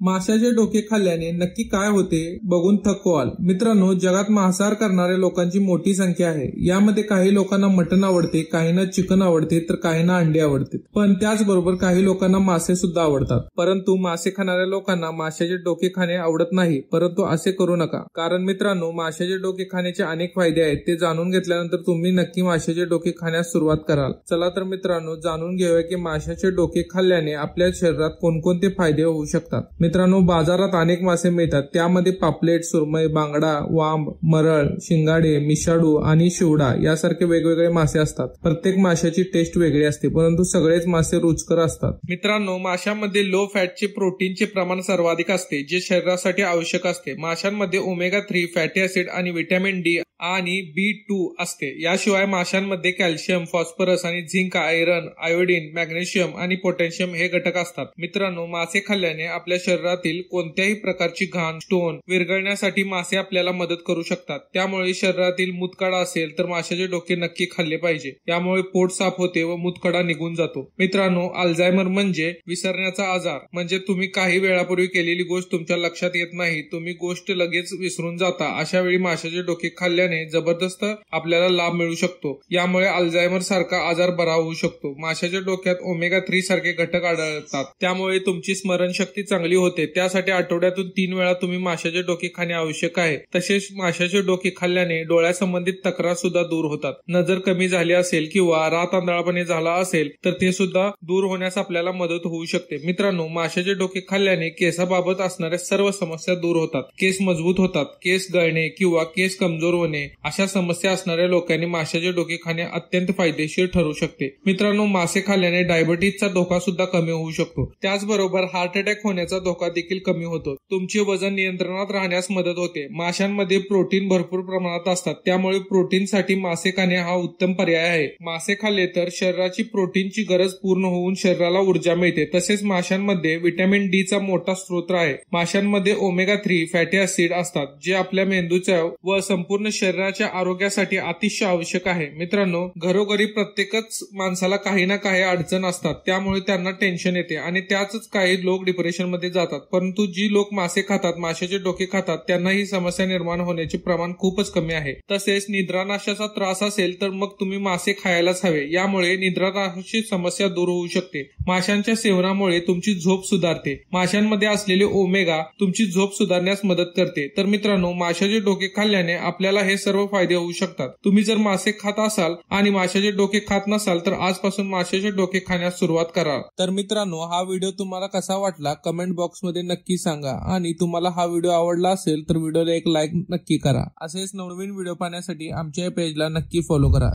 माशाचे डोके खाल्ल्याने नक्की काय होते बघून थक्क व्हाल। मित्रांनो, जगात मांसाहार करणाऱ्या लोकांची मोठी संख्या आहे। यामध्ये काही लोकांना मटण आवडते, काहींना चिकन आवडते तर काहींना अंडे आवडते, पण त्याचबरोबर काही लोकांना मासे सुद्धा आवडतात। परंतु मासे खाणाऱ्या लोकांना माशाचे डोके खाणे आवडत नाही। परंतु असे करू नका, कारण मित्रांनो, माशाचे डोके खाण्याचे अनेक फायदे आहेत। ते जाणून घेतल्यानंतर तुम्ही नक्की माशाचे डोके खाण्यास सुरुवात कराल। चला तर मित्रांनो, जाणून घेऊया की माशाचे डोके खाल्ल्याने आपल्या शरीरात कोणकोणते फायदे होऊ शकतात। मित्रांनो, बाजारात अनेक मासे मिळतात, त्यामध्ये पापलेट, सुरमई, बांगडा, वांब, मरळ, शिंगाडे, मिशाडू आणि शिवडा यासारखे वेगवेगळे मासे असतात। प्रत्येक माशाची टेस्ट वेगळी असते, परंतु सगळेच मासे रुचकर असतात। मित्रांनो, माशांमध्ये लो फॅटचे प्रोटीनचे प्रमाण सर्वाधिक असते, जे शरीरासाठी आवश्यक असते। माशांमध्ये ओमेगा 3 फॅटी ऍसिड आणि व्हिटॅमिन डी आणि B2 असते। याशिवाय माशांमध्ये कॅल्शियम, फॉस्फरस आणि झिंक, आयरन, आयोडीन, मॅग्नेशियम आणि पोटॅशियम हे घटक असतात। मित्रांनो, मासे खाल्ल्याने आपल्या शरीरातील कोणत्याही प्रकारची घाण, स्टोन विरघळण्यासाठी मासे आपल्याला मदत करू शकतात। त्यामुळे शरीरातील मूतखडा असेल तर माशाचे डोके नक्की खाल्ले पाहिजे। यामुळे पोट साफ होते व मूतखडा निघून जातो। मित्रांनो, अल्झायमर म्हणजे विसरण्याचा आजार, म्हणजे तुम्ही काही वेळापूर्वी केलेली गोष्ट तुमच्या लक्षात येत नाही, तुम्ही गोष्ट लगेच विसरून जाता। अशा वेळी माशाचे डोके खाल्ल्याने जबरदस्त आपल्याला लाभ मिळू शकतो। यामुळे अल्झायमर सारखा आजार बरा होऊ शकतो। माशाच्या डोक्यात ओमेगा 3 सारखे घटक आढळतात, त्यामुळे तुमची स्मरणशक्ती चांगली होते। त्यासाठी आठवड्यातून 3 वेळा तुम्ही माशाचे डोके खाणे आवश्यक आहे। तसेच माशाचे डोके खाल्ल्याने डोळ्यासंबंधित तक्रार सुद्धा दूर होतात। नजर कमी झाली असेल किंवा रात आंधळापणे झाला असेल तर ते सुद्धा दूर होण्यास आपल्याला मदत होऊ शकते। मित्रांनो, माशाचे डोके खाल्ल्याने केसाबाबत असणाऱ्या सर्व समस्या दूर होतात। केस मजबूत होतात, केस गळणे किंवा केस कमजोर होणे अशा समस्या असणाऱ्या लोकांनी माशाचे डोके खाणे अत्यंत फायदेशीर ठरू शकते। मित्रांनो, मासे खाल्ल्याने डायबिटीजचा धोका सुद्धा कमी होऊ शकतो। त्याचबरोबर हार्ट अटॅक होण्याचा धोका देखील कमी होतो। तुमचे वजन नियंत्रणात राहण्यास मदत होते। माशांमध्ये प्रोटीन भरपूर प्रमाणात असतात, त्यामुळे प्रोटीनसाठी मासे खाणे हा उत्तम पर्याय आहे। मासे खाल्ले तर शरीराची प्रोटीनची गरज पूर्ण होऊन शरीराला ऊर्जा मिळते। तसेच माशांमध्ये व्हिटॅमिन डी चा मोठा स्रोत आहे। माशांमध्ये ओमेगा 3 फॅटी ऍसिड असतात, जे आपल्या मेंदूच्या व संपूर्ण शरीराच्या आरोग्यासाठी अतिशय आवश्यक आहे। मित्रांनो, घरोघरी प्रत्येकच माणसाला काही ना काही अडचण असतात, त्यामुळे त्यांना टेन्शन येते आणि त्याच काही लोक डिप्रेशन मध्ये जातात। परंतु जी लोक मासे खातात, माशाचे डोके खातात, त्यांना ही समस्या निर्माण होण्याचे प्रमाण खूपच कमी आहे। तसेच निद्रानाशाचा त्रास असेल तर मग तुम्ही मासे खायलाच हवे। यामुळे निद्रानाशाची समस्या दूर होऊ शकते। माशांच्या सेवनामुळे तुमची झोप सुधारते। माशांमध्ये असलेले ओमेगा तुमची झोप सुधारण्यास मदत करते। तर मित्रांनो, माशाचे डोके खाल्ल्याने आपल्याला हे सर्व फायदे होऊ शकतात। तुम्ही जर मासे खात असाल आणि माशाचे डोके खात नसाल तर आजपासून माशाचे डोके खाण्यास सुरुवात करा। तर मित्रांनो, हा व्हिडिओ तुम्हाला कसा वाटला कमेंट बॉक्स मध्ये नक्की सांगा आणि तुम्हाला हा व्हिडिओ आवडला असेल तर व्हिडिओला एक लाईक नक्की करा। असेच नवनवीन व्हिडिओ पाहण्यासाठी आमच्या पेजला नक्की फॉलो करा।